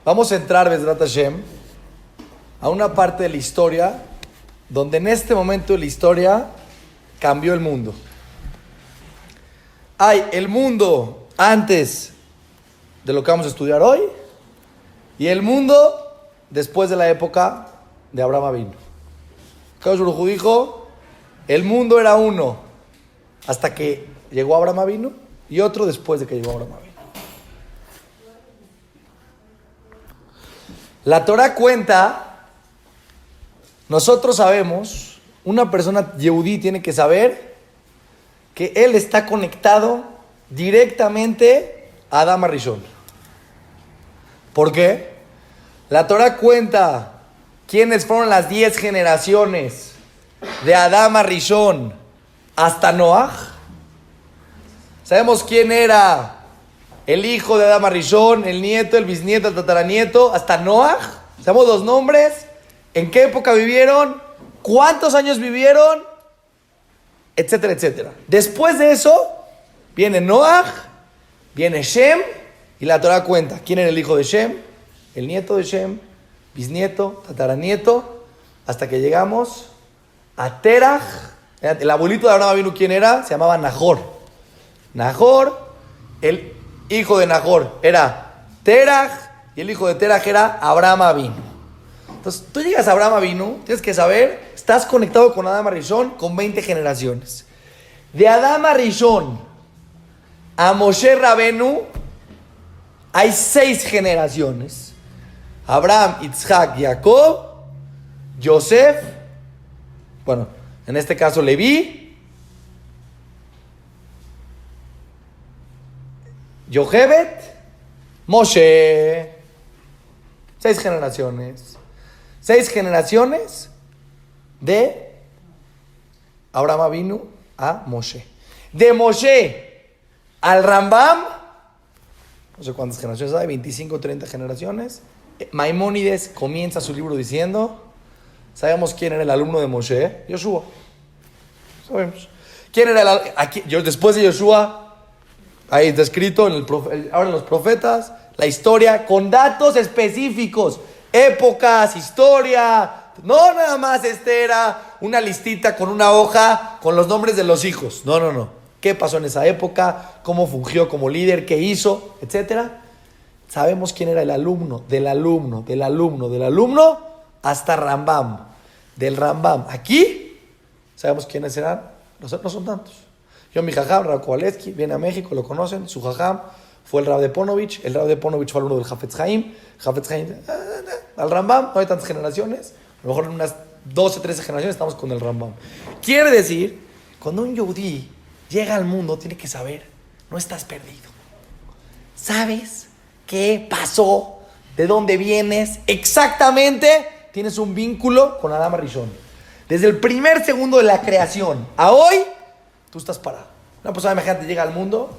Vamos a entrar, Bezrat Hashem, a una parte de la historia donde en este momento de la historia cambió el mundo. Hay el mundo antes de lo que vamos a estudiar hoy y el mundo después de la época de Abraham Avinu. Kadosh Baruj Hu dijo, el mundo era uno hasta que llegó Abraham Avinu y otro después de que llegó Abraham Avinu. La Torah cuenta, nosotros sabemos, una persona yehudí tiene que saber que él está conectado directamente a Adam Rishon. ¿Por qué? La Torah cuenta quiénes fueron las 10 generaciones de Adam Rishon hasta Noach. Sabemos quién era el hijo de Adam Rishon, el nieto, el bisnieto, el tataranieto, hasta Noach. Sabemos los nombres, en qué época vivieron, cuántos años vivieron, etcétera, etcétera. Después de eso, viene Noach, viene Shem, y la Torah cuenta quién era el hijo de Shem, el nieto de Shem, bisnieto, tataranieto, hasta que llegamos a Terach. El abuelito de Abraham Avinu, ¿quién era? Se llamaba Nahor. Nahor, el hijo de Nahor era Terach, y el hijo de Terach era Abraham Avinu. Entonces, tú llegas a Abraham Avinu, tienes que saber, estás conectado con Adam Rishon con 20 generaciones. De Adam Rishon a Moshe Rabenu hay 6 generaciones. Abraham, Yitzhak, Jacob, Yosef, bueno, en este caso Leví, Yochebed, Moshe. 6 generaciones. 6 generaciones de Abraham Avinu a Moshe. De Moshe al Rambam, no sé cuántas generaciones hay, 25 o 30 generaciones. Maimónides comienza su libro diciendo, sabemos quién era el alumno de Moshe, Yoshua. Sabemos. ¿Quién era después de Yoshua? Ahí está escrito, ahora en los profetas, la historia con datos específicos, épocas, historia. No nada más era una listita con una hoja con los nombres de los hijos. No. ¿Qué pasó en esa época? ¿Cómo fungió como líder? ¿Qué hizo? Etcétera. Sabemos quién era el alumno, del alumno, hasta Rambam. Del Rambam. Aquí, sabemos quiénes eran. No son tantos. Yo, mi jajam, Rav Kowalewski, viene a México, lo conocen. Su jajam fue el Rav de Ponovich. El Rav de Ponovich fue alumno del Hafetz Haim. Hafetz Haim, al Rambam, no hay tantas generaciones. A lo mejor en unas 12, 13 generaciones estamos con el Rambam. Quiere decir, cuando un yehudí llega al mundo, tiene que saber, no estás perdido. ¿Sabes qué pasó? ¿De dónde vienes? Exactamente, tienes un vínculo con Adam Rishon. Desde el primer segundo de la creación a hoy, tú estás parado. Una persona semejante llega al mundo,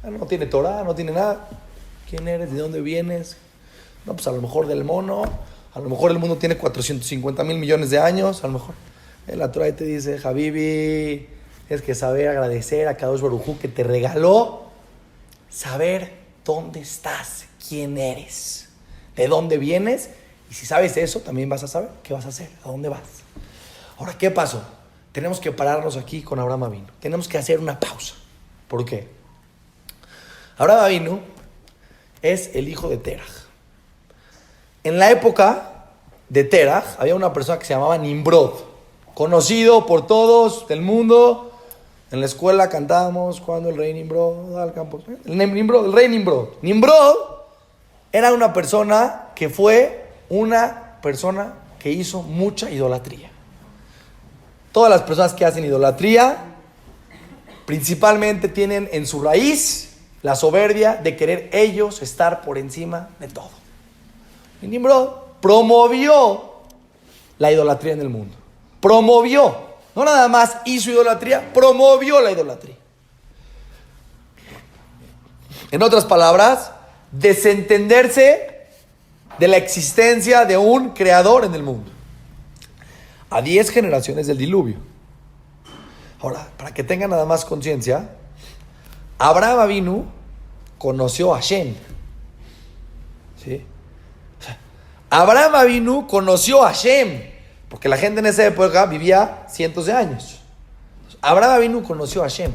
no tiene Torah, no tiene nada. ¿Quién eres? ¿De dónde vienes? No, pues a lo mejor del mono. A lo mejor el mundo tiene 450,000 millones de años. A lo mejor la Torah te dice, Habibi, tienes que saber agradecer a Kadosh Baruj Hu que te regaló saber dónde estás, quién eres, de dónde vienes. Y si sabes eso, también vas a saber qué vas a hacer, a dónde vas. Ahora, ¿qué pasó? Tenemos que pararnos aquí con Abraham Avinu. Tenemos que hacer una pausa. ¿Por qué? Abraham Avinu es el hijo de Terach. En la época de Terach había una persona que se llamaba Nimrod, conocido por todos del mundo. En la escuela cantábamos cuando el rey Nimrod al campo. El rey Nimrod. Nimrod era una persona que hizo mucha idolatría. Todas las personas que hacen idolatría principalmente tienen en su raíz la soberbia de querer ellos estar por encima de todo. Y Nimrod promovió la idolatría en el mundo. Promovió. No nada más hizo idolatría, promovió la idolatría. En otras palabras, desentenderse de la existencia de un creador en el mundo. A 10 generaciones del diluvio. Ahora, para que tengan nada más conciencia, Abraham Avinu conoció a Shem. ¿Sí? Abraham Avinu conoció a Hashem, porque la gente en esa época vivía cientos de años. Abraham Avinu conoció a Hashem.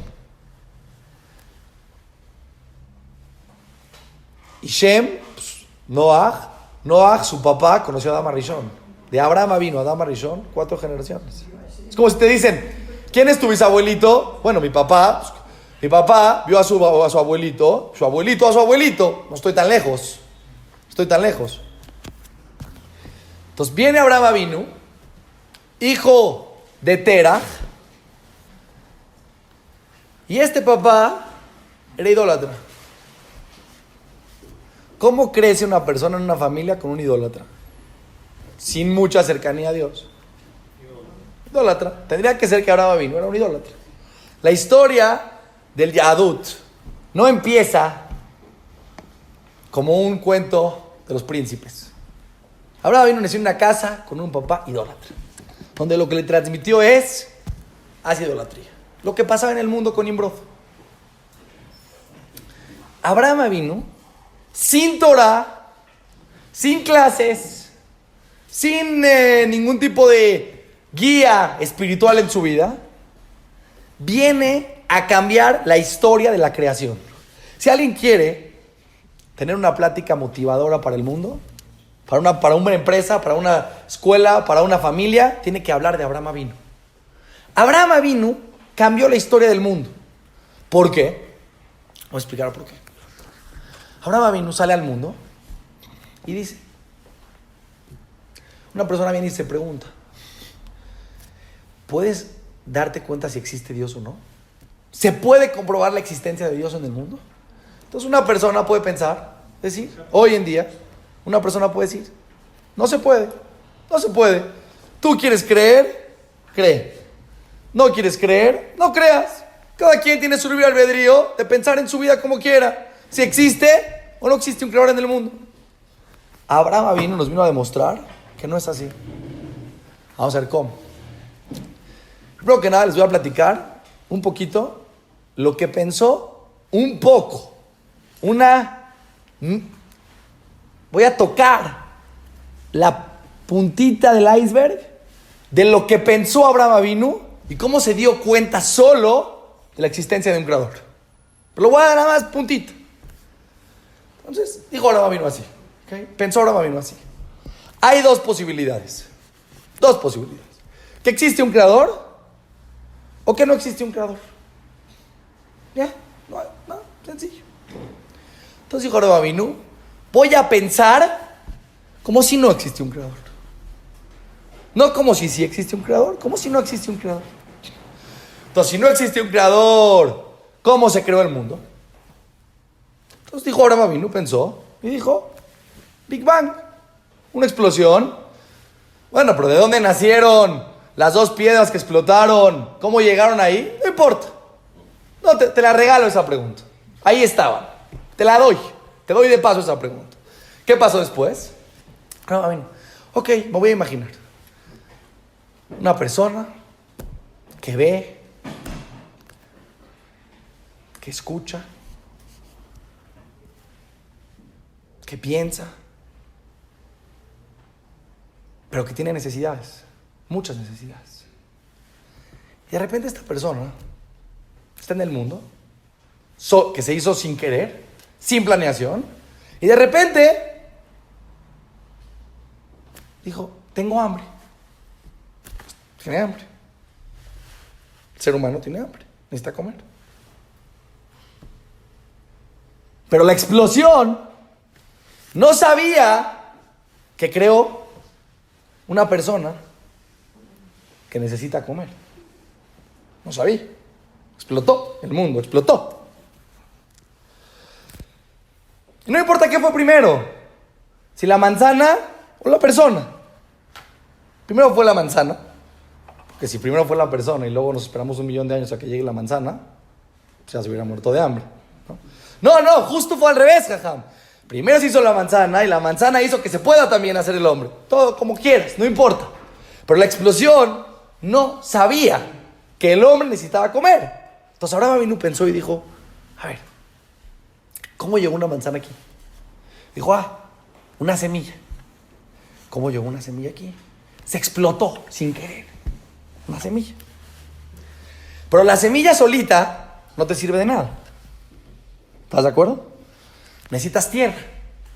Y Shem, pues, Noach, su papá, conoció a Adam Arishon. De Abraham Avinu a Adam Arishon, 4 generaciones. Es como si te dicen, ¿quién es tu bisabuelito? Bueno, mi papá. Pues, mi papá vio a su abuelito a su abuelito. No estoy tan lejos. Entonces viene Abraham Avinu, hijo de Terach, y este papá era idólatra. ¿Cómo crece una persona en una familia con un idólatra? Sin mucha cercanía a Dios. Idólatra. Tendría que ser que Abraham Avinu era un idólatra. La historia del Yahadut no empieza como un cuento de los príncipes. Abraham Avinu nació en una casa con un papá idólatra, donde lo que le transmitió es hacia idolatría. Lo que pasaba en el mundo con Nimrod. Abraham Avinu, sin Torah, sin clases, sin ningún tipo de guía espiritual en su vida, viene a cambiar la historia de la creación. Si alguien quiere tener una plática motivadora para el mundo, para una empresa, para una escuela, para una familia, tiene que hablar de Abraham Avinu. Abraham Avinu cambió la historia del mundo. ¿Por qué? Voy a explicar por qué. Abraham Avinu sale al mundo y dice, una persona viene y se pregunta, ¿puedes darte cuenta si existe Dios o no? ¿Se puede comprobar la existencia de Dios en el mundo? Entonces una persona puede pensar, decir, hoy en día, una persona puede decir, no se puede. Tú quieres creer, cree. No quieres creer, no creas. Cada quien tiene su libre albedrío de pensar en su vida como quiera. Si existe o no existe un creador en el mundo. Abraham Avinu nos vino a demostrar que no es así. Vamos a ver cómo. Primero que nada les voy a platicar un poquito lo que pensó un poco. Voy a tocar la puntita del iceberg de lo que pensó Abraham Avinu y cómo se dio cuenta solo de la existencia de un creador. Pero lo voy a dar nada más puntito. Entonces, dijo Abraham Avinu así. ¿Okay? Pensó Abraham Avinu así. Hay dos posibilidades. Que existe un creador o que no existe un creador. Ya, no, sencillo. Entonces dijo Abraham Avinu, voy a pensar como si no existe un creador. No como si sí existe un creador, como si no existe un creador. Entonces, si no existe un creador, ¿cómo se creó el mundo? Entonces dijo Abraham Avinu, pensó y dijo, Big Bang, una explosión. Bueno, pero ¿de dónde nacieron las dos piedras que explotaron? ¿Cómo llegaron ahí? No importa. No, te la regalo esa pregunta. Ahí estaban. Te la doy. Te doy de paso esa pregunta. ¿Qué pasó después? Ok, me voy a imaginar. Una persona que ve, que escucha, que piensa, pero que tiene necesidades, muchas necesidades. Y de repente esta persona está en el mundo, que se hizo sin querer, sin planeación, y de repente dijo, tengo hambre. Tiene hambre. El ser humano tiene hambre, necesita comer. Pero la explosión no sabía que creó una persona que necesita comer. No sabía. Explotó, el mundo explotó. Y no importa qué fue primero, si la manzana o la persona. Primero fue la manzana, porque si primero fue la persona y luego nos esperamos 1.000.000 de años a que llegue la manzana, pues ya se hubiera muerto de hambre. No, justo fue al revés, jajam. Primero se hizo la manzana y la manzana hizo que se pueda también hacer el hombre. Todo como quieras, no importa. Pero la explosión no sabía que el hombre necesitaba comer. Entonces Abraham Avinu pensó y dijo, a ver, ¿cómo llegó una manzana aquí? Dijo, una semilla. ¿Cómo llegó una semilla aquí? Se explotó sin querer. Una semilla. Pero la semilla solita no te sirve de nada. ¿Estás de acuerdo? Necesitas tierra.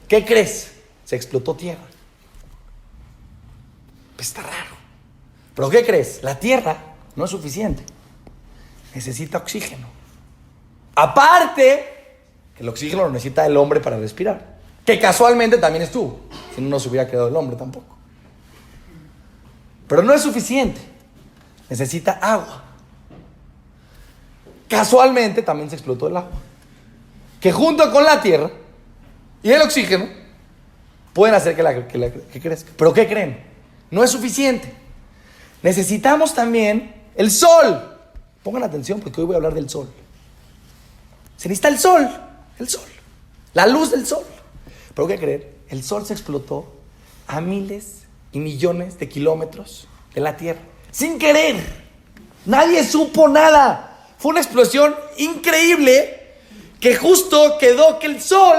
¿Qué crees? Se explotó tierra. Pues está raro. ¿Pero qué crees? La tierra no es suficiente. Necesita oxígeno. Aparte, que el oxígeno lo necesita el hombre para respirar. Que casualmente también estuvo. Si no, no se hubiera quedado el hombre tampoco. Pero no es suficiente. Necesita agua. Casualmente también se explotó el agua. Que junto con la tierra y el oxígeno pueden hacer que crezca. ¿Pero qué creen? No es suficiente. Necesitamos también el sol. Pongan atención porque hoy voy a hablar del sol. Se necesita el sol. El sol. La luz del sol. ¿Pero qué creen? El sol se explotó a miles y millones de kilómetros de la tierra. Sin querer. Nadie supo nada. Fue una explosión increíble que justo quedó que el sol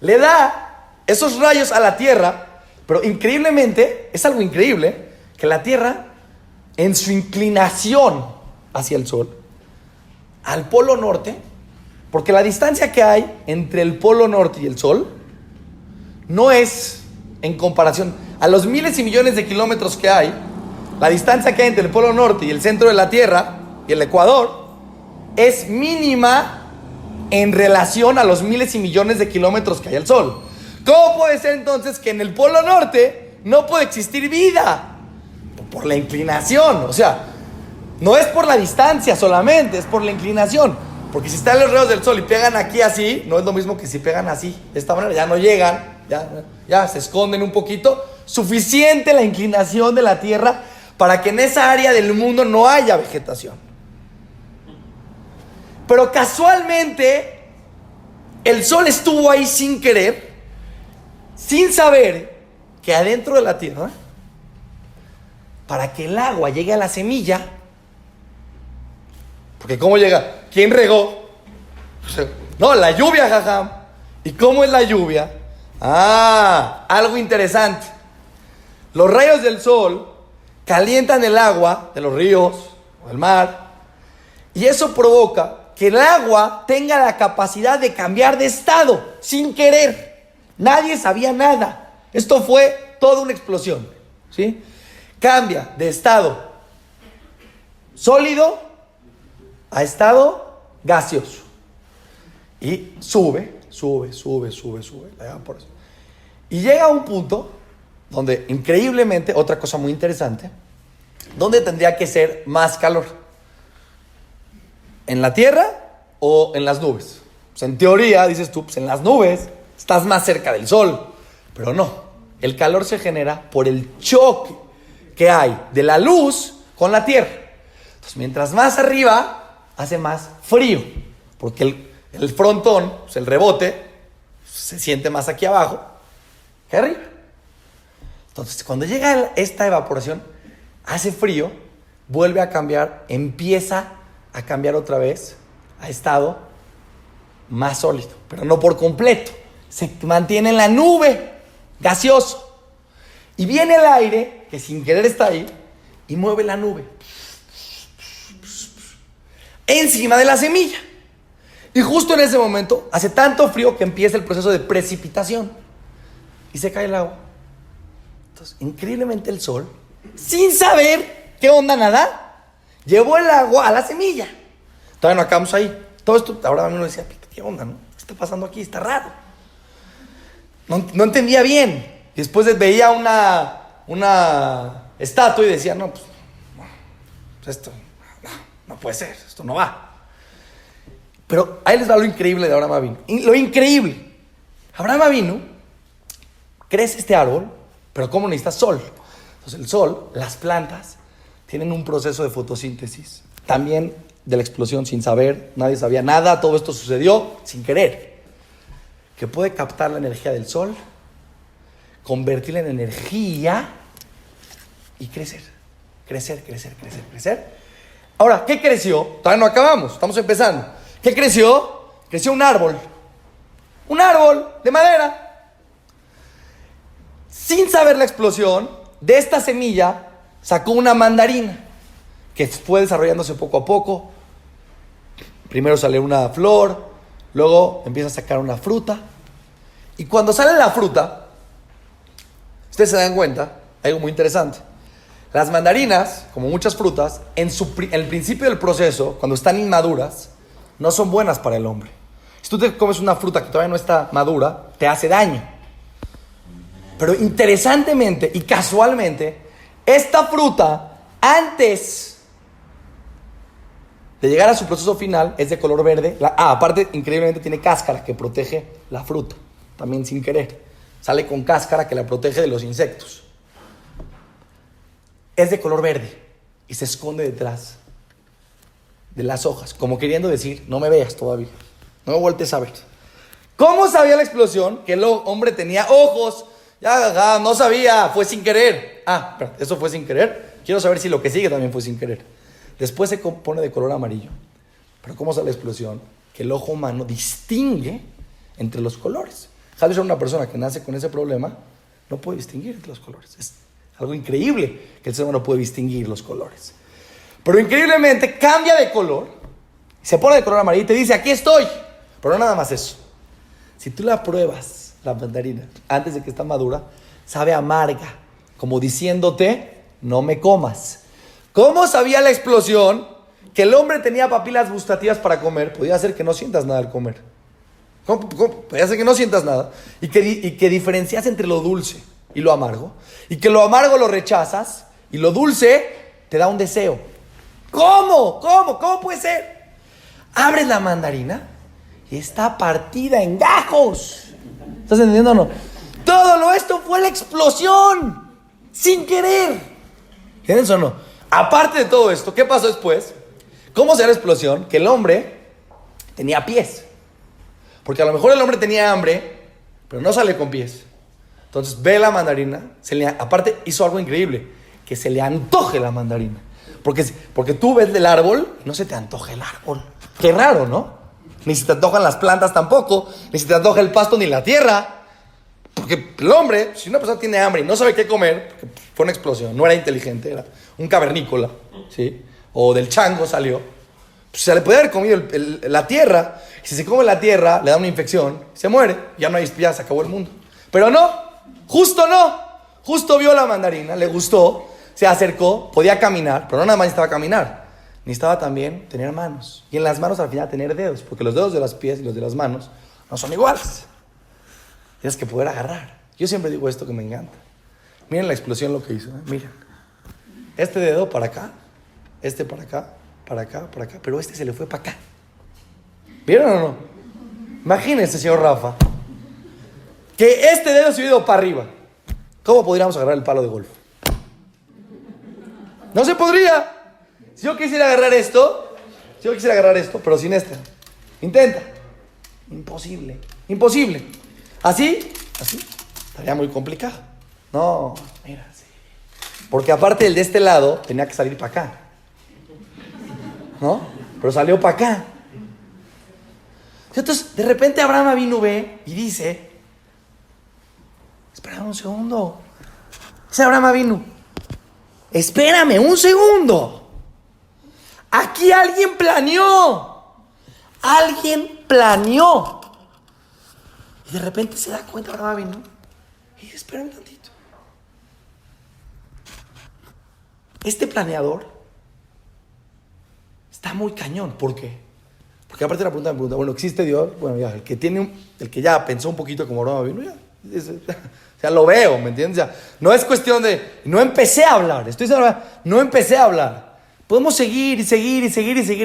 le da esos rayos a la tierra, pero increíblemente, es algo increíble, que la tierra, en su inclinación hacia el sol, al polo norte, porque la distancia que hay entre el polo norte y el sol no es en comparación a los miles y millones de kilómetros que hay, la distancia que hay entre el polo norte y el centro de la tierra y el ecuador es mínima en relación a los miles y millones de kilómetros que hay al sol. ¿Cómo puede ser entonces que en el polo norte no puede existir vida? Por la inclinación. O sea, no es por la distancia solamente, es por la inclinación. Porque si están los rayos del sol y pegan aquí así, no es lo mismo que si pegan así. De esta manera ya no llegan, ya se esconden un poquito. Suficiente la inclinación de la tierra para que en esa área del mundo no haya vegetación. Pero casualmente el sol estuvo ahí sin querer, sin saber que adentro de la tierra, para que el agua llegue a la semilla, porque ¿cómo llega? ¿Quién regó? No, la lluvia, jajam. ¿Y cómo es la lluvia? Algo interesante. Los rayos del sol calientan el agua de los ríos o del mar, y eso provoca que el agua tenga la capacidad de cambiar de estado sin querer. Nadie sabía nada. Esto fue toda una explosión, ¿sí? Cambia de estado sólido a estado gaseoso. Y sube. Y llega a un punto donde, increíblemente, otra cosa muy interesante, donde tendría que ser más calor. ¿En la tierra o en las nubes? Pues en teoría, dices tú, pues en las nubes estás más cerca del sol. Pero no, el calor se genera por el choque que hay de la luz con la tierra. Entonces, mientras más arriba, hace más frío. Porque el frontón, pues el rebote, se siente más aquí abajo que arriba. Entonces, cuando llega esta evaporación, hace frío, vuelve a cambiar, empieza a cambiar otra vez a estado más sólido, pero no por completo. Se mantiene en la nube, gaseoso. Y viene el aire, que sin querer está ahí, y mueve la nube encima de la semilla. Y justo en ese momento hace tanto frío que empieza el proceso de precipitación y se cae el agua. Entonces, increíblemente el sol, sin saber qué onda nada, llevó el agua a la semilla. Todavía no acabamos ahí. Todo esto, ahora uno decía, ¿qué onda, no? ¿Qué está pasando aquí? Está raro. No entendía bien. Y después veía una estatua y decía, no, pues esto no puede ser, esto no va. Pero ahí les va lo increíble de Abraham Avinu. Lo increíble. Abraham Avinu crece este árbol, pero ¿cómo necesita sol? Entonces el sol, las plantas, tienen un proceso de fotosíntesis. También de la explosión sin saber, nadie sabía nada, todo esto sucedió sin querer. Que puede captar la energía del sol, convertirla en energía y crecer. Ahora, ¿qué creció? Todavía no acabamos, estamos empezando. ¿Qué creció? Creció un árbol. Un árbol de madera. Sin saber la explosión, de esta semilla sacó una mandarina que fue desarrollándose poco a poco. Primero sale una flor, luego empieza a sacar una fruta. Y cuando sale la fruta, ustedes se dan cuenta, hay algo muy interesante. Las mandarinas, como muchas frutas, en el principio del proceso, cuando están inmaduras, no son buenas para el hombre. Si tú te comes una fruta que todavía no está madura, te hace daño. Pero interesantemente y casualmente, esta fruta, antes de llegar a su proceso final, es de color verde. Aparte, increíblemente, tiene cáscara que protege la fruta, también sin querer. Sale con cáscara que la protege de los insectos. Es de color verde y se esconde detrás de las hojas, como queriendo decir, no me veas todavía, no me vueltes a ver. ¿Cómo sabía la explosión que el hombre tenía ojos? Ya, no sabía, fue sin querer. Pero eso fue sin querer. Quiero saber si lo que sigue también fue sin querer. Después se pone de color amarillo. Pero ¿cómo sabe la explosión? Que el ojo humano distingue entre los colores. Javi es una persona que nace con ese problema, no puede distinguir entre los colores. Es algo increíble que el ser humano puede distinguir los colores. Pero increíblemente cambia de color, se pone de color amarillo y te dice, aquí estoy. Pero no nada más eso. Si tú la pruebas, la mandarina, antes de que está madura, sabe amarga, como diciéndote, no me comas. ¿Cómo sabía la explosión que el hombre tenía papilas gustativas para comer? Podía ser que no sientas nada al comer. ¿Cómo? Podía ser que no sientas nada. Y que diferencias entre lo dulce y lo amargo. Y que lo amargo lo rechazas y lo dulce te da un deseo. ¿Cómo? ¿Cómo puede ser? Abres la mandarina y está partida en gajos. ¿Estás entendiendo o no? Todo esto fue la explosión. Sin querer. ¿Entiendes o no? Aparte de todo esto, ¿qué pasó después? ¿Cómo se da la explosión? Que el hombre tenía pies. Porque a lo mejor el hombre tenía hambre, pero no sale con pies. Entonces ve la mandarina, aparte hizo algo increíble, que se le antoje la mandarina. Porque tú ves el árbol y no se te antoja el árbol. Qué raro, ¿no? Ni se te antojan las plantas tampoco, ni se te antoja el pasto ni la tierra. Porque el hombre, si una persona tiene hambre y no sabe qué comer, porque fue una explosión, no era inteligente, era un cavernícola, ¿sí? O del chango salió, pues se le puede haber comido la tierra. Y si se come la tierra, le da una infección, se muere, ya se acabó el mundo. Pero no, justo vio la mandarina, le gustó, se acercó, podía caminar, pero no nada más necesitaba caminar, necesitaba también tener manos. Y en las manos al final tener dedos, porque los dedos de los pies y los de las manos no son iguales. Tienes que poder agarrar. Yo siempre digo esto que me encanta. Miren la explosión lo que hizo, ¿eh? Miren. Este dedo para acá, este para acá, para acá, para acá, pero este se le fue para acá. ¿Vieron o no? Imagínense, señor Rafa, que este dedo se hubiera ido para arriba. ¿Cómo podríamos agarrar el palo de golf? No se podría. Si yo quisiera agarrar esto, pero sin este. Intenta. Imposible. Así, estaría muy complicado. No, mira, sí. Porque aparte el de este lado tenía que salir para acá. ¿No? Pero salió para acá. Entonces, de repente Abraham Avinu ve y dice, espera un segundo. Dice Abraham Avinu, espérame un segundo. Aquí alguien planeó. Y de repente se da cuenta Abraham Avinu y dice, espera un tantito. Este planeador está muy cañón. ¿Por qué? Porque aparte la pregunta me pregunta, bueno, ¿existe Dios? Bueno, ya, el que ya pensó un poquito como Abraham Avinu, ya. O sea, lo veo, ¿me entiendes? O sea, no es cuestión de, no empecé a hablar. Podemos seguir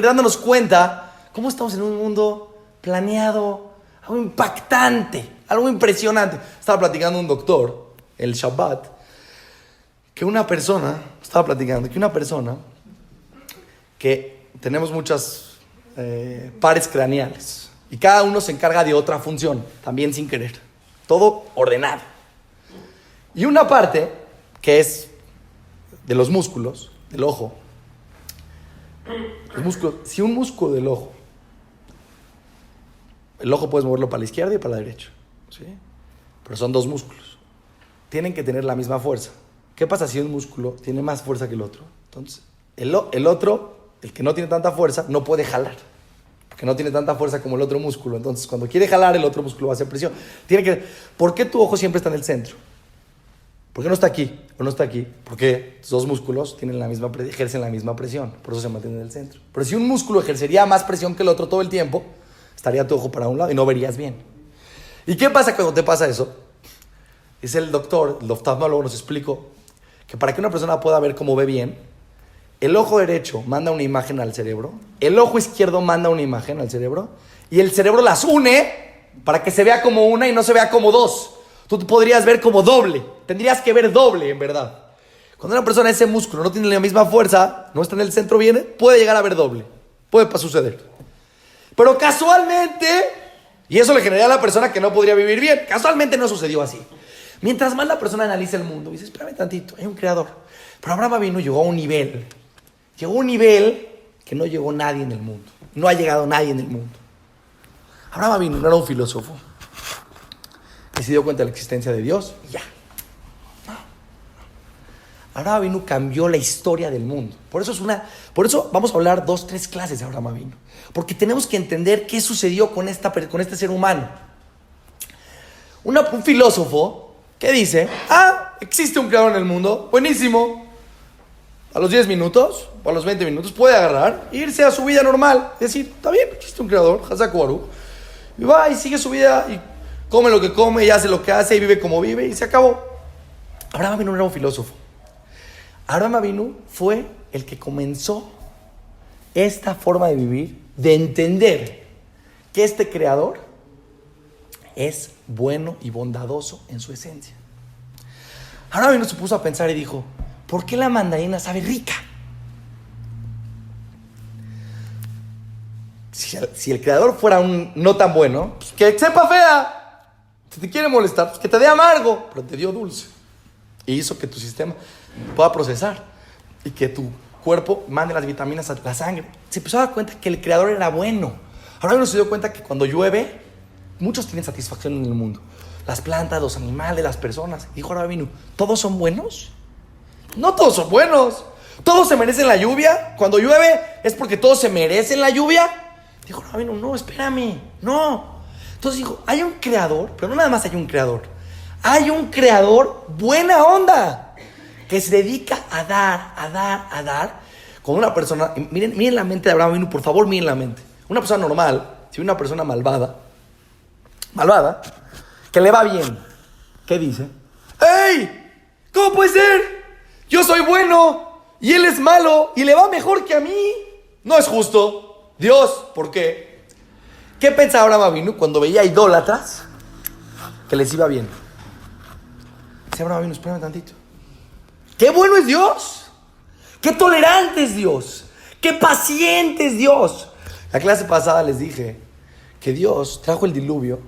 dándonos cuenta cómo estamos en un mundo planeado, algo impactante, algo impresionante. Estaba platicando un doctor, el Shabbat, que una persona que tenemos muchas pares craneales y cada uno se encarga de otra función, también sin querer, todo ordenado. Y una parte que es de los músculos del ojo, si un músculo del ojo, el ojo puedes moverlo para la izquierda y para la derecha, ¿sí? Pero son dos músculos. tienen que tener la misma fuerza. ¿Qué pasa si un músculo tiene más fuerza que el otro? Entonces, el otro, el que no tiene tanta fuerza, no puede jalar. Porque no tiene tanta fuerza como el otro músculo. Entonces, cuando quiere jalar, el otro músculo va a hacer presión. ¿Por qué tu ojo siempre está en el centro? ¿Por qué no está aquí o no está aquí? Porque los dos músculos ejercen la misma presión. Por eso se mantienen en el centro. Pero si un músculo ejercería más presión que el otro todo el tiempo, estaría tu ojo para un lado y no verías bien. ¿Y qué pasa cuando te pasa eso? Es el oftalmólogo nos explicó que para que una persona pueda ver cómo ve bien, el ojo derecho manda una imagen al cerebro, el ojo izquierdo manda una imagen al cerebro, y el cerebro las une para que se vea como una y no se vea como dos. Tú podrías ver como doble, tendrías que ver doble en verdad. Cuando una persona, ese músculo no tiene la misma fuerza, no está en el centro bien, puede llegar a ver doble, puede suceder. Pero casualmente, y eso le generaría a la persona que no podría vivir bien, casualmente no sucedió así. Mientras más la persona analiza el mundo, dice, espérame tantito, hay un creador. Pero Abraham Avinu llegó a un nivel que no llegó nadie en el mundo. No ha llegado nadie en el mundo. Abraham Avinu no era un filósofo que se dio cuenta de la existencia de Dios y ya. No. Abraham Avinu cambió la historia del mundo. Por eso vamos a hablar 2-3 clases de Abraham Avinu. Porque tenemos que entender qué sucedió con este ser humano. Un filósofo que dice, existe un creador en el mundo, buenísimo. A los 10 minutos, o a los 20 minutos, puede agarrar e irse a su vida normal. Es decir, está bien, existe un creador, Hazak Baruj. Y va y sigue su vida y come lo que come y hace lo que hace y vive como vive y se acabó. Abraham Avinu no era un filósofo. Abraham Avinu fue el que comenzó esta forma de vivir, de entender que este creador es bueno y bondadoso en su esencia. Abraham Avinu se puso a pensar y dijo, ¿por qué la mandarina sabe rica? Si el creador fuera no tan bueno, pues que sepa fea. Si te quiere molestar, pues que te dé amargo, pero te dio dulce. Y hizo que tu sistema pueda procesar y que tu cuerpo mande las vitaminas a la sangre. Se empezó a dar cuenta que el creador era bueno. Ahora uno se dio cuenta que cuando llueve, muchos tienen satisfacción en el mundo. Las plantas, los animales, las personas. Dijo Abraham Avinu, ¿todos son buenos? No todos son buenos. ¿Todos se merecen la lluvia? Cuando llueve, ¿es porque todos se merecen la lluvia? Dijo Abraham Avinu, no, espérame, no. Entonces dijo, hay un creador, pero no nada más hay un creador. Hay un creador buena onda, que se dedica a dar. Con una persona, miren la mente de Abraham Avinu, por favor, miren la mente. Una persona normal, si una persona malvada, que le va bien, ¿qué dice? ¡Ey! ¿Cómo puede ser? Yo soy bueno y él es malo y le va mejor que a mí. No es justo. Dios, ¿por qué? ¿Qué pensaba Abraham Avinu cuando veía idólatras que les iba bien? Dice Abraham Avinu, espérame tantito. ¡Qué bueno es Dios! ¡Qué tolerante es Dios! ¡Qué paciente es Dios! La clase pasada les dije que Dios trajo el diluvio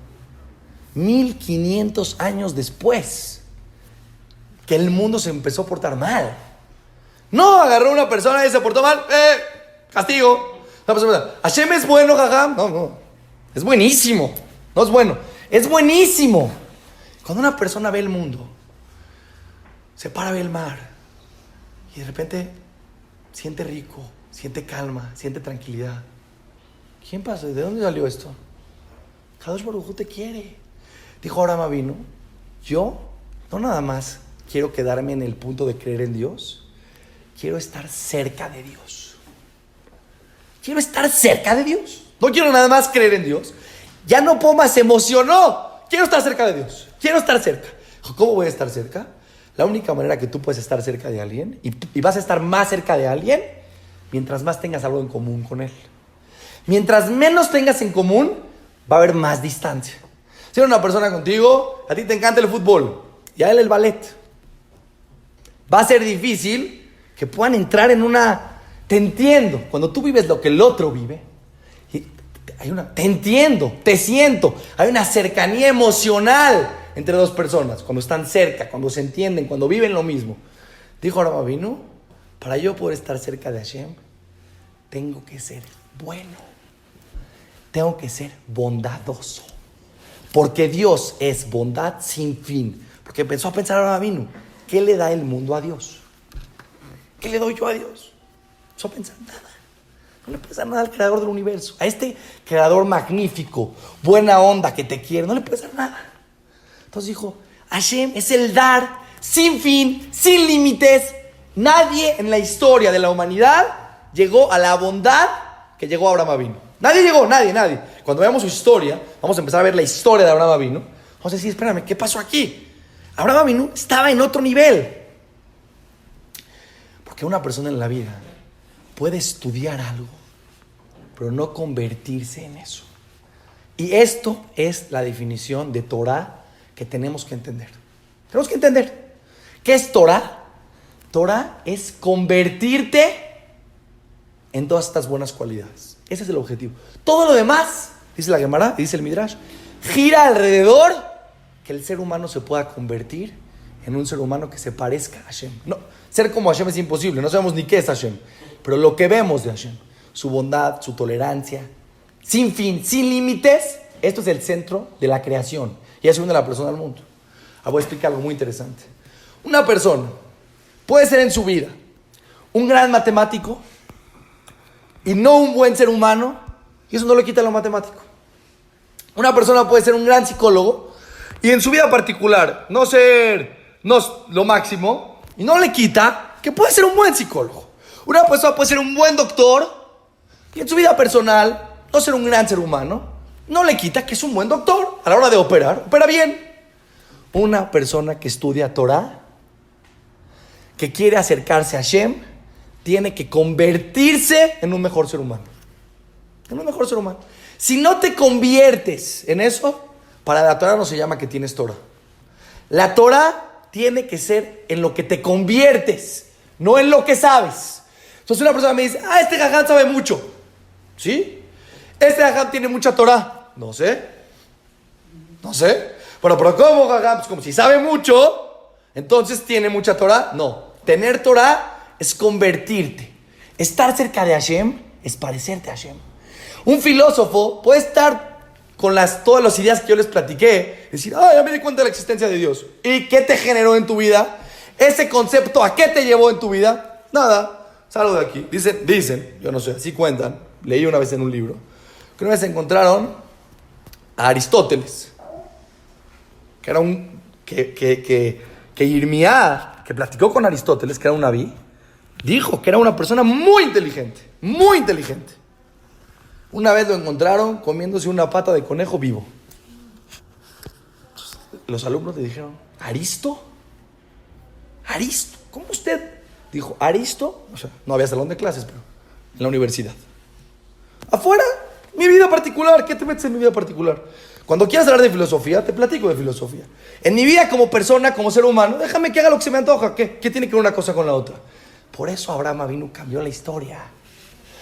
1500 años después que el mundo se empezó a portar mal. No agarró una persona y se portó mal, castigo. Hashem es bueno, jajam. No, es buenísimo. No es bueno, es buenísimo. Cuando una persona ve el mundo, se para a ver el mar y de repente siente rico, siente calma, siente tranquilidad. ¿Quién pasó? ¿De dónde salió esto? Kadosh Baruj Hu te quiere. Dijo Abraham Avinu, yo no nada más quiero quedarme en el punto de creer en Dios, quiero estar cerca de Dios. Quiero estar cerca de Dios. No quiero nada más creer en Dios. Ya no puedo más, se emocionó. Quiero estar cerca de Dios. Quiero estar cerca. ¿Cómo voy a estar cerca? La única manera que tú puedes estar cerca de alguien y vas a estar más cerca de alguien mientras más tengas algo en común con él. Mientras menos tengas en común, va a haber más distancia. Si eres una persona contigo, a ti te encanta el fútbol y a él el ballet, va a ser difícil que puedan entrar en una... Te entiendo, cuando tú vives lo que el otro vive, te entiendo, te siento, hay una cercanía emocional entre dos personas, cuando están cerca, cuando se entienden, cuando viven lo mismo. Dijo Abraham Avinu, para yo poder estar cerca de Hashem, tengo que ser bueno, tengo que ser bondadoso, porque Dios es bondad sin fin. Porque empezó a pensar ahora vino, ¿qué le da el mundo a Dios? ¿Qué le doy yo a Dios? Empezó a pensar, nada. No le puedes dar nada al creador del universo. A este creador magnífico, buena onda, que te quiere, no le puedes dar nada. Entonces dijo, Hashem es el dar sin fin, sin límites. Nadie en la historia de la humanidad llegó a la bondad que llegó Abraham Avinu. Nadie llegó, nadie. Cuando veamos su historia, vamos a empezar a ver la historia de Abraham Avinu. Vamos a decir, espérame, ¿qué pasó aquí? Abraham Avinu estaba en otro nivel. Porque una persona en la vida puede estudiar algo, pero no convertirse en eso. Y esto es la definición de Torah que tenemos que entender. Tenemos que entender. ¿Qué es Torah? Torah es convertirte en todas estas buenas cualidades. Ese es el objetivo. Todo lo demás, dice la Gemara, dice el Midrash, gira alrededor que el ser humano se pueda convertir en un ser humano que se parezca a Hashem. No, ser como Hashem es imposible, no sabemos ni qué es Hashem, pero lo que vemos de Hashem, su bondad, su tolerancia, sin fin, sin límites, esto es el centro de la creación y eso une a la persona al mundo. Voy a explicar algo muy interesante. Una persona puede ser en su vida un gran matemático y no un buen ser humano, y eso no le quita lo matemático. Una persona puede ser un gran psicólogo y en su vida particular no ser lo máximo, y no le quita que puede ser un buen psicólogo. Una persona puede ser un buen doctor y en su vida personal no ser un gran ser humano, no le quita que es un buen doctor. A la hora de operar, opera bien. Una persona que estudia Torah, que quiere acercarse a Hashem, tiene que convertirse en un mejor ser humano. En un mejor ser humano. Si no te conviertes en eso, para la Torah no se llama que tienes Torah. La Torah tiene que ser en lo que te conviertes, no en lo que sabes. Entonces una persona me dice, este jajam sabe mucho. ¿Sí? Este jajam tiene mucha Torah. No sé. Pero ¿cómo jajam? Pues como si sabe mucho, entonces tiene mucha Torah. No. Tener Torah es convertirte. Estar cerca de Hashem es parecerte a Hashem. Un filósofo puede estar con todas las ideas que yo les platiqué, decir, ya me di cuenta de la existencia de Dios. ¿Y qué te generó en tu vida? Ese concepto, ¿a qué te llevó en tu vida? Nada, salgo de aquí. Dicen, yo no sé, así cuentan, leí una vez en un libro, que una vez encontraron a Aristóteles, que era que Irmiá, que platicó con Aristóteles, que era un nabí, dijo que era una persona muy inteligente, muy inteligente. Una vez lo encontraron comiéndose una pata de conejo vivo. Los alumnos le dijeron, ¿Aristo? ¿Cómo usted? Dijo, ¿Aristo? O sea, no había salón de clases, pero en la universidad. Afuera, mi vida particular. ¿Qué te metes en mi vida particular? Cuando quieras hablar de filosofía, te platico de filosofía. En mi vida como persona, como ser humano, déjame que haga lo que se me antoja. ¿Qué tiene que ver una cosa con la otra? Por eso Abraham Avinu cambió la historia.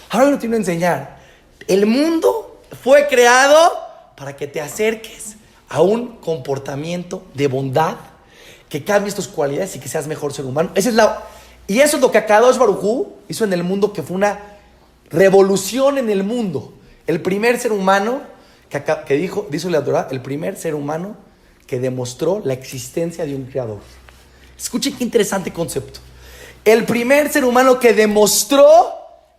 Ahora no tiene que enseñar. El mundo fue creado para que te acerques a un comportamiento de bondad, que cambies tus cualidades y que seas mejor ser humano. Y eso es lo que Akadosh Baruj Hu hizo en el mundo, que fue una revolución en el mundo. El primer ser humano que dice la Torah, el primer ser humano que demostró la existencia de un creador. Escuchen qué interesante concepto. El primer ser humano que demostró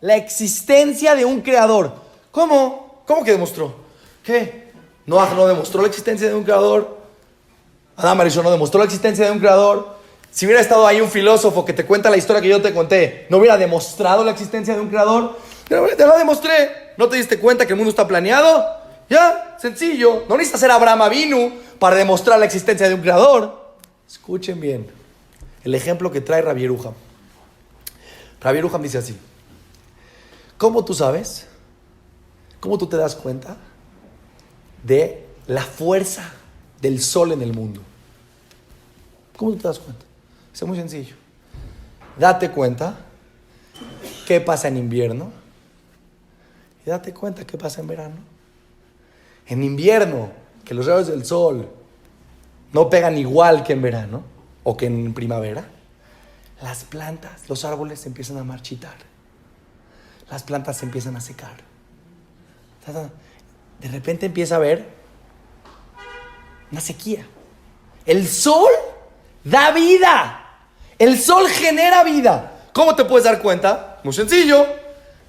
la existencia de un creador. ¿Cómo? ¿Cómo que demostró? ¿Qué? Noah no demostró la existencia de un creador. Adán Arishon no demostró la existencia de un creador. Si hubiera estado ahí un filósofo que te cuenta la historia que yo te conté, ¿no hubiera demostrado la existencia de un creador? Te la demostré. ¿No te diste cuenta que el mundo está planeado? Ya, sencillo. No necesitas ser Abraham Avinu para demostrar la existencia de un creador. Escuchen bien el ejemplo que trae Rabbi Yeruham. Rabbi Yeruham dice así: ¿cómo tú sabes? ¿Cómo tú te das cuenta de la fuerza del sol en el mundo? ¿Cómo tú te das cuenta? Es muy sencillo. Date cuenta qué pasa en invierno y date cuenta qué pasa en verano. En invierno, que los rayos del sol no pegan igual que en verano o que en primavera, las plantas, los árboles se empiezan a marchitar. Las plantas se empiezan a secar. De repente empieza a haber una sequía. El sol da vida. El sol genera vida. ¿Cómo te puedes dar cuenta? Muy sencillo.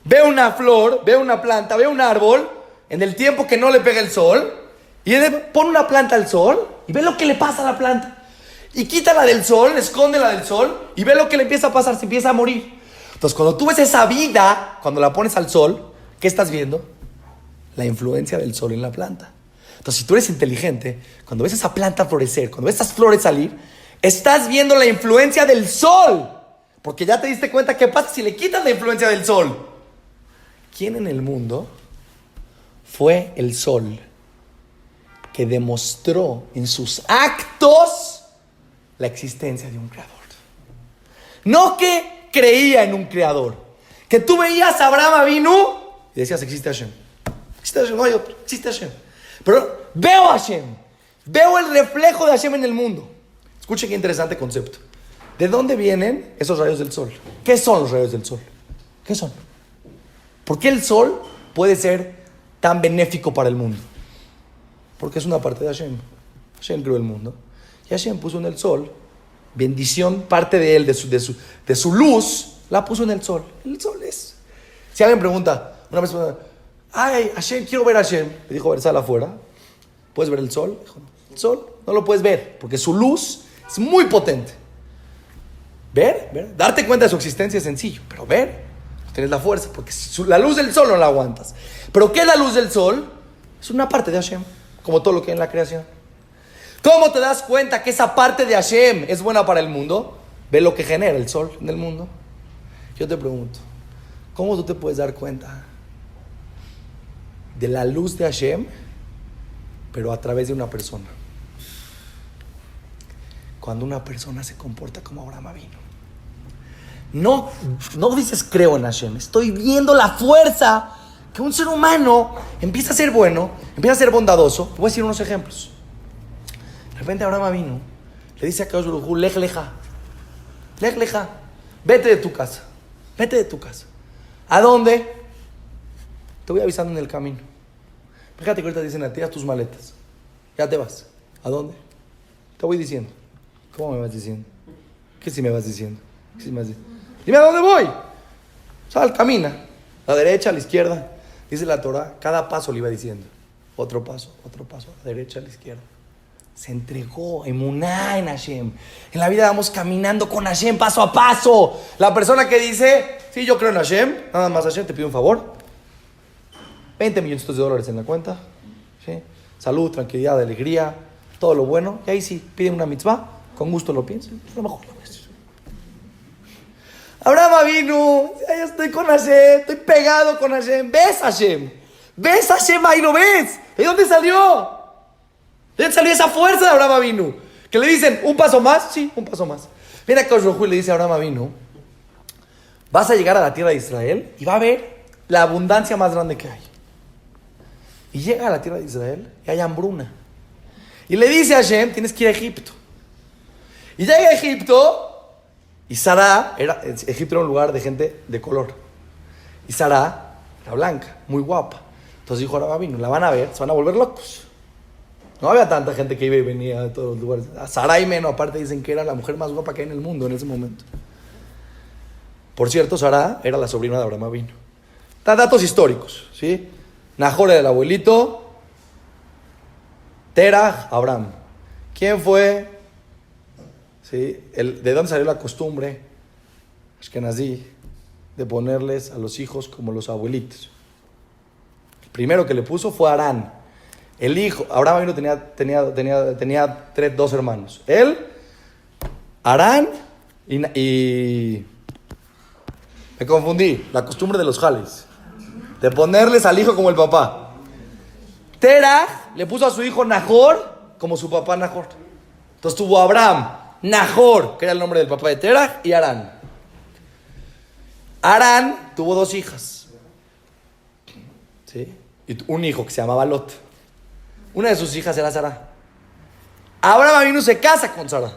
Ve una flor, ve una planta, ve un árbol, en el tiempo que no le pega el sol, y pon una planta al sol y ve lo que le pasa a la planta. Y quítala del sol, escóndela del sol y ve lo que le empieza a pasar, se empieza a morir. Entonces, cuando tú ves esa vida, cuando la pones al sol, ¿qué estás viendo? La influencia del sol en la planta. Entonces, si tú eres inteligente, cuando ves esa planta florecer, cuando ves esas flores salir, estás viendo la influencia del sol. Porque ya te diste cuenta qué pasa si le quitas la influencia del sol. ¿Quién en el mundo fue el sol que demostró en sus actos la existencia de un creador? No que creía en un creador. Que tú veías a Abraham Avinu y decías, existe Hashem. Existe Hashem, no hay otro, existe Hashem. Pero veo a Hashem. Veo el reflejo de Hashem en el mundo. Escuchen qué interesante concepto. ¿De dónde vienen esos rayos del sol? ¿Qué son los rayos del sol? ¿Qué son? ¿Por qué el sol puede ser tan benéfico para el mundo? Porque es una parte de Hashem. Hashem creó el mundo. Y Hashem puso en el sol bendición, parte de él, de su luz, la puso en el sol. El sol es. Si alguien pregunta, una vez, ay, Hashem, quiero ver a Hashem. Le dijo, a ver, sal afuera. ¿Puedes ver el sol? Dijo, el sol no lo puedes ver, porque su luz es muy potente. Ver, darte cuenta de su existencia es sencillo, pero ver, tienes la fuerza, porque la luz del sol no la aguantas. ¿Pero qué es la luz del sol? Es una parte de Hashem, como todo lo que hay en la creación. ¿Cómo te das cuenta que esa parte de Hashem es buena para el mundo? Ve lo que genera el sol en el mundo. Yo te pregunto, ¿cómo tú te puedes dar cuenta de la luz de Hashem, pero a través de una persona? Cuando una persona se comporta como Abraham Avinu. No dices creo en Hashem, estoy viendo la fuerza que un ser humano empieza a ser bueno, empieza a ser bondadoso. Te voy a decir unos ejemplos. De repente Abraham Avinu le dice a Kadosh Baruj Hu, lej leja, vete de tu casa. ¿A dónde? Te voy avisando en el camino. Fíjate que ahorita dicen, tiras tus maletas, ya te vas. ¿A dónde? Te voy diciendo. ¿Cómo me vas diciendo? ¿Qué si me vas diciendo? Dime a dónde voy. Sal, camina. A la derecha, a la izquierda. Dice la Torah, cada paso le iba diciendo. Otro paso, a la derecha, a la izquierda. Se entregó, emuná en Hashem. En la vida vamos caminando con Hashem paso a paso. La persona que dice, sí, yo creo en Hashem, nada más Hashem, te pido un favor. 20 millones de dólares en la cuenta. ¿Sí? Salud, tranquilidad, alegría, todo lo bueno. Y ahí sí, piden una mitzvah, con gusto lo piensan. A lo mejor lo ves. Abraham Avinu, ya estoy con Hashem, estoy pegado con Hashem. ¿Ves Hashem? ¿Ves Hashem? Ahí lo ves. ¿De dónde salió? ¿De dónde salió esa fuerza de Abraham Avinu? Que le dicen, ¿un paso más? Sí, un paso más. Viene a Kadosh Baruj Hu y le dice a Abraham Avinu, vas a llegar a la tierra de Israel y va a ver la abundancia más grande que hay. Y llega a la tierra de Israel y hay hambruna. Y le dice a Hashem, tienes que ir a Egipto. Y llega a Egipto y Sará, Egipto era un lugar de gente de color. Y Sará era blanca, muy guapa. Entonces dijo Abraham Avinu, la van a ver, se van a volver locos. No había tanta gente que iba y venía de todos los lugares. A Sarai Meno, aparte, dicen que era la mujer más guapa que hay en el mundo en ese momento. Por cierto, Sará era la sobrina de Abraham Avinu. Datos históricos, ¿sí? Nahor era el abuelito. Terah, Abraham. ¿Quién fue? ¿Sí? ¿De dónde salió la costumbre ashkenazí de ponerles a los hijos como los abuelitos? El primero que le puso fue Arán. El hijo, Abraham Avinu tenía dos hermanos. Él, Arán y me confundí. La costumbre de los jales, de ponerles al hijo como el papá. Terah le puso a su hijo Nahor como su papá Nahor. Entonces tuvo Abraham, Nahor, que era el nombre del papá de Terah, y Arán. Arán tuvo dos hijas, ¿sí? Y un hijo que se llamaba Lot. Una de sus hijas era Sara. Abraham Avinu se casa con Sara.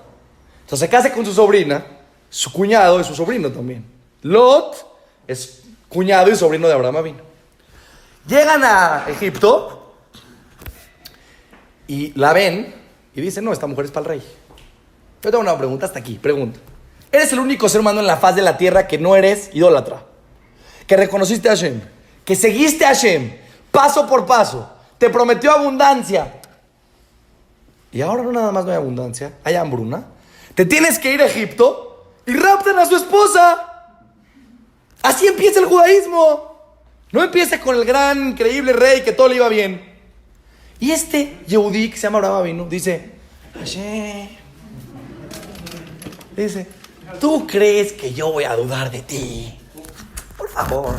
Entonces se casa con su sobrina. Su cuñado es su sobrino también. Lot es cuñado y sobrino de Abraham Avinu. Llegan a Egipto y la ven y dicen, no, esta mujer es para el rey. Yo tengo una pregunta hasta aquí, pregunta. Eres el único ser humano en la faz de la tierra que no eres idólatra, que reconociste a Hashem, que seguiste a Hashem, paso por paso, te prometió abundancia. Y ahora no nada más no hay abundancia, hay hambruna. Te tienes que ir a Egipto y raptan a su esposa. Así empieza el judaísmo. No empieza con el gran, increíble rey que todo le iba bien. Y este Yehudí que se llama Abraham Avinu dice, Hashem, dice, ¿tú crees que yo voy a dudar de ti? Por favor,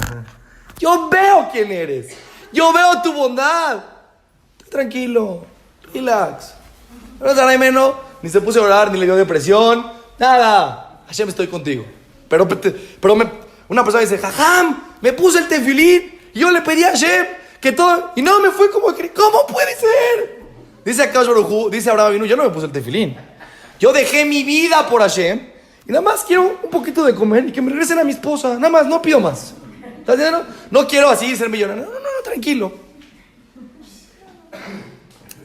yo veo quién eres. Yo veo tu bondad. Tranquilo, relax. Ni se puso a orar, ni le dio depresión, nada. Hashem, estoy contigo. Pero una persona dice, Jajam, me puse el tefilín y yo le pedí a Hashem que todo, y no me fue como que, ¿cómo puede ser? Dice Akadosh Baruj Hu, dice Abraham Avinu, yo no me puse el tefilín. Yo dejé mi vida por Hashem y nada más quiero un poquito de comer y que me regresen a mi esposa. Nada más, no pido más. ¿Estás entendiendo? No quiero así ser millonario. No, tranquilo.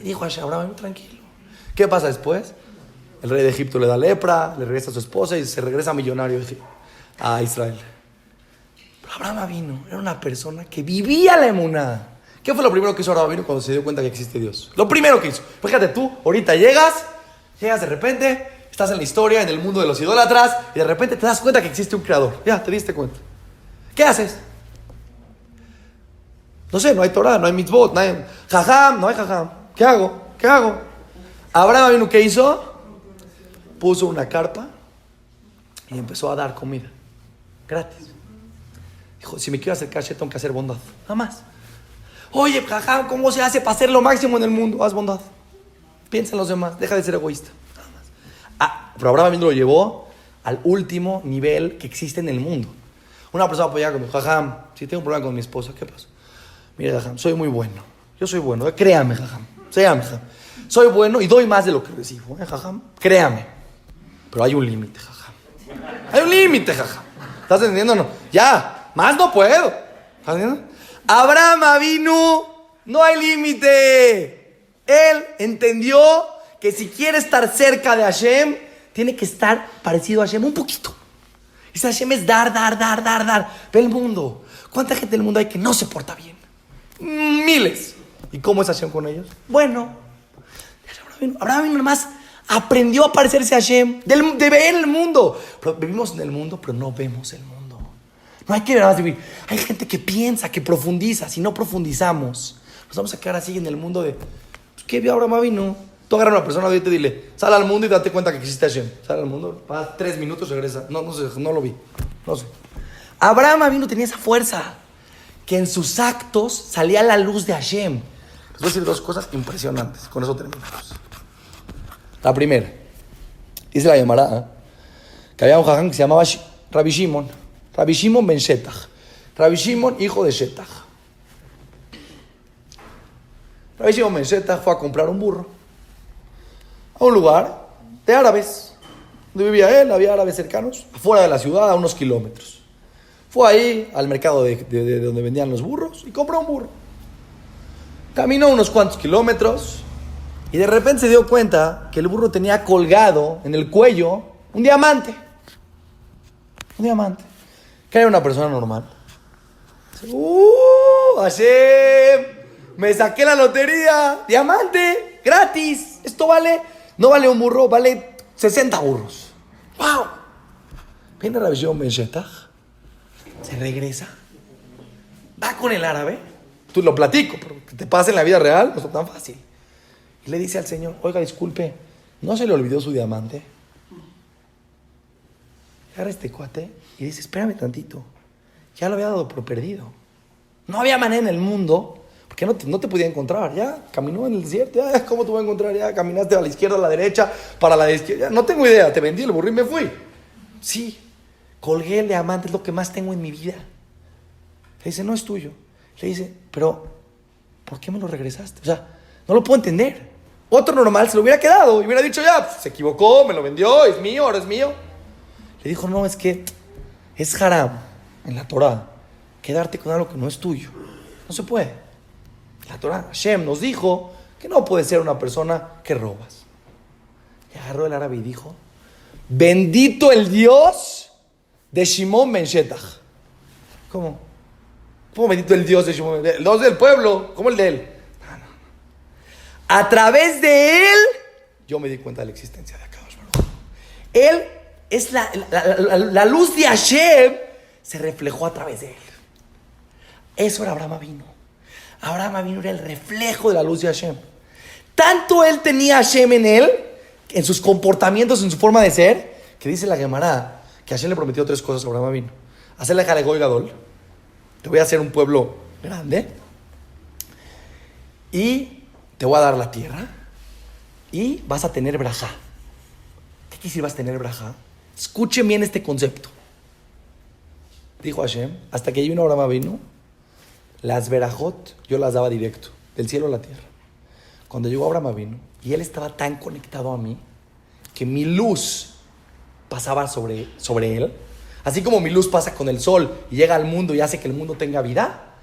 Y dijo Hashem, Abraham Avinu, tranquilo. ¿Qué pasa después? El rey de Egipto le da lepra, le regresa a su esposa y se regresa millonario a Israel. Pero Abraham Avinu era una persona que vivía la emuná. ¿Qué fue lo primero que hizo Abraham Avinu cuando se dio cuenta que existe Dios? Lo primero que hizo. Fíjate tú, ahorita llegas de repente, estás en la historia, en el mundo de los idólatras, y de repente te das cuenta que existe un creador. Ya, te diste cuenta. ¿Qué haces? No sé, no hay Torah, no hay mitzvot, no hay jajam, no hay jajam. ¿Qué hago? Abraham Avinu, ¿qué hizo? Puso una carpa y empezó a dar comida. Gratis. Dijo, si me quiero acercar, tengo que hacer bondad. Nada más. Oye, jajam, ¿cómo se hace para ser lo máximo en el mundo? Haz bondad. Piensa en los demás. Deja de ser egoísta. Nada más. Pero Abraham Avinu lo llevó al último nivel que existe en el mundo. Una persona podía como, jajam, si tengo un problema con mi esposa, ¿qué pasa? Mira, jajam, soy muy bueno. Yo soy bueno. Créame, jajam. Soy bueno y doy más de lo que recibo, jajam. Créame. Pero hay un límite, jajam. Hay un límite, jajam. ¿Estás entendiendo o no? Ya, más no puedo. ¿Estás entendiendo? Abraham Avinu, no hay límite. Él entendió que si quiere estar cerca de Hashem, tiene que estar parecido a Hashem un poquito. Y ese Hashem es dar. Ve el mundo. ¿Cuánta gente en el mundo hay que no se porta bien? Miles. ¿Y cómo es Hashem con ellos? Bueno. Abraham Avinu nomás aprendió a parecerse a Hashem, de ver el mundo. Pero vivimos en el mundo, pero no vemos el mundo. No hay que ver más vivir. Hay gente que piensa, que profundiza. Si no profundizamos, nos vamos a quedar así en el mundo de, ¿qué vio Abraham Avinu? Tú agarras a una persona y te dile, sal al mundo y date cuenta que existe Hashem. Sal al mundo, pasa 3 minutos, regresa. No sé, no lo vi. No sé. Abraham Avinu tenía esa fuerza, que en sus actos salía la luz de Hashem. Les voy a decir 2 cosas impresionantes. Con eso terminamos. La primera, dice la Gemara, que había un jajam que se llamaba Rabbi Shimon ben Shetach. Rabbi Shimon, hijo de Shetach. Rabbi Shimon ben Shetach fue a comprar un burro a un lugar de árabes. Donde vivía él, había árabes cercanos, afuera de la ciudad, a unos kilómetros. Fue ahí al mercado de donde vendían los burros y compró un burro. Caminó unos cuantos kilómetros y de repente se dio cuenta que el burro tenía colgado en el cuello un diamante. Un diamante. Que era una persona normal. Dice, Hashem, me saqué la lotería. Diamante, gratis. Esto vale, no vale un burro, vale 60 burros. ¡Wow! Viene Rabbi Shimon ben Shetach, se regresa, va con el árabe. Tú lo platico, pero que te pase en la vida real no es tan fácil. Y le dice al Señor, oiga, disculpe, ¿no se le olvidó su diamante? Agarra este cuate y dice, espérame tantito, ya lo había dado por perdido. No había manera en el mundo, porque no te podía encontrar. Ya caminó en el desierto, ya, ¿cómo te voy a encontrar? Ya caminaste a la izquierda, a la derecha, para la izquierda. No tengo idea, te vendí el burro y me fui. Sí, colgué el diamante, es lo que más tengo en mi vida. Le dice, no es tuyo. Le dice, pero ¿por qué me lo regresaste? O sea, no lo puedo entender. Otro normal se lo hubiera quedado y hubiera dicho, ya, se equivocó, me lo vendió, es mío, ahora es mío. Le dijo, no, es que es haram en la Torah quedarte con algo que no es tuyo. No se puede. La Torah, Hashem nos dijo que no puedes ser una persona que robas. Y agarró el árabe y dijo, bendito el Dios de Shimon ben Shetach. ¿Cómo? ¿Cómo bendito el Dios de Shimon ben Shetach? El Dios del pueblo, ¿cómo el de él? No. A través de él, yo me di cuenta de la existencia de Akadosh Baruj Hu. Él es la luz de Hashem, se reflejó a través de él. Eso era Abraham Avinu. Abraham Avinu era el reflejo de la luz de Hashem. Tanto él tenía Hashem en él, en sus comportamientos, en su forma de ser, que dice la Gemara que Hashem le prometió 3 cosas a Abraham Avinu. Hacerle Jalegol Gadol, te voy a hacer un pueblo grande, y te voy a dar la tierra, y vas a tener brajá. ¿Qué quiere decir vas a tener brajá? Escuchen bien este concepto. Dijo Hashem, hasta que vino Abraham Avinu, las verajot yo las daba directo, del cielo a la tierra. Cuando llegó Abraham Avinu, y él estaba tan conectado a mí, que mi luz pasaba sobre él, así como mi luz pasa con el sol y llega al mundo y hace que el mundo tenga vida,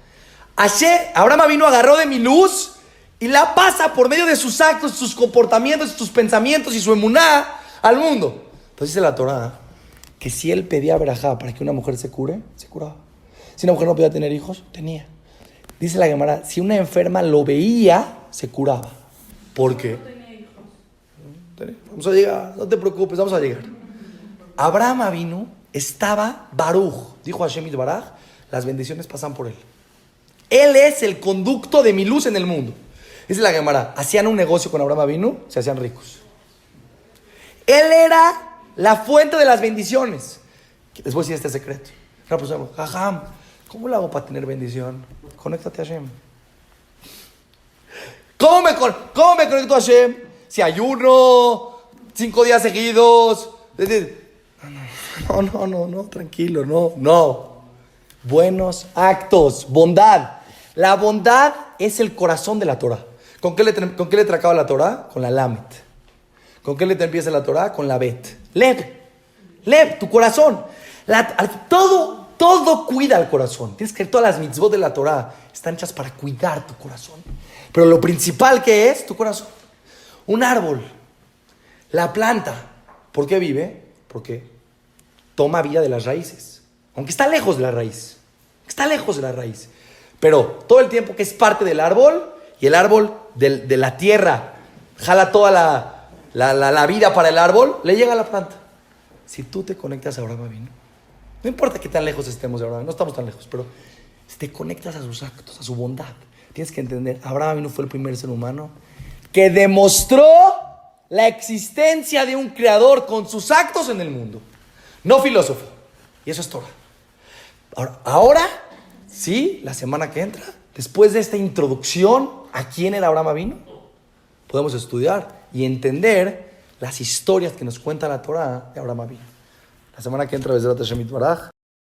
Abraham Avinu agarró de mi luz y la pasa por medio de sus actos, sus comportamientos, sus pensamientos y su emuná al mundo. Entonces dice la Torá que si él pedía verajá para que una mujer se cure, se curaba. Si una mujer no podía tener hijos, tenía. Dice la Gemara, si una enferma lo veía, se curaba. ¿Por qué? Vamos a llegar, no te preocupes, vamos a llegar. Abraham Avinu estaba Baruch, dijo Hashem Yitbaraj, las bendiciones pasan por él. Él es el conducto de mi luz en el mundo. Dice la Gemara, hacían un negocio con Abraham Avinu, se hacían ricos. Él era la fuente de las bendiciones. Les voy a decir este secreto. Una persona, jajam, ¿cómo lo hago para tener bendición? Conéctate a Hashem. ¿Cómo me conecto a Hashem? Si ayuno 5 días seguidos. No, tranquilo, no. Buenos actos, bondad. La bondad es el corazón de la Torah. ¿Con qué letra acaba la Torah? Con la Lamet. ¿Con qué letra empieza la Torah? Con la Bet. Lev, tu corazón. Todo cuida el corazón. Tienes que ver, todas las mitzvot de la Torah están hechas para cuidar tu corazón. Pero lo principal que es tu corazón. Un árbol, la planta, ¿por qué vive? Porque toma vida de las raíces. Aunque está lejos de la raíz. Pero todo el tiempo que es parte del árbol, y el árbol de la tierra jala toda la vida para el árbol, le llega a la planta. Si tú te conectas a Abraham Avinu, no importa qué tan lejos estemos de Abraham, no estamos tan lejos, pero si te conectas a sus actos, a su bondad, tienes que entender, Abraham Avinu fue el primer ser humano que demostró la existencia de un creador con sus actos en el mundo, no filósofo. Y eso es Torah. Ahora, sí, la semana que entra, después de esta introducción a quién era Abraham Avinu, podemos estudiar y entender las historias que nos cuenta la Torah de Abraham Avinu. La semana que entra, Bezrat Hashem Yitbaraj,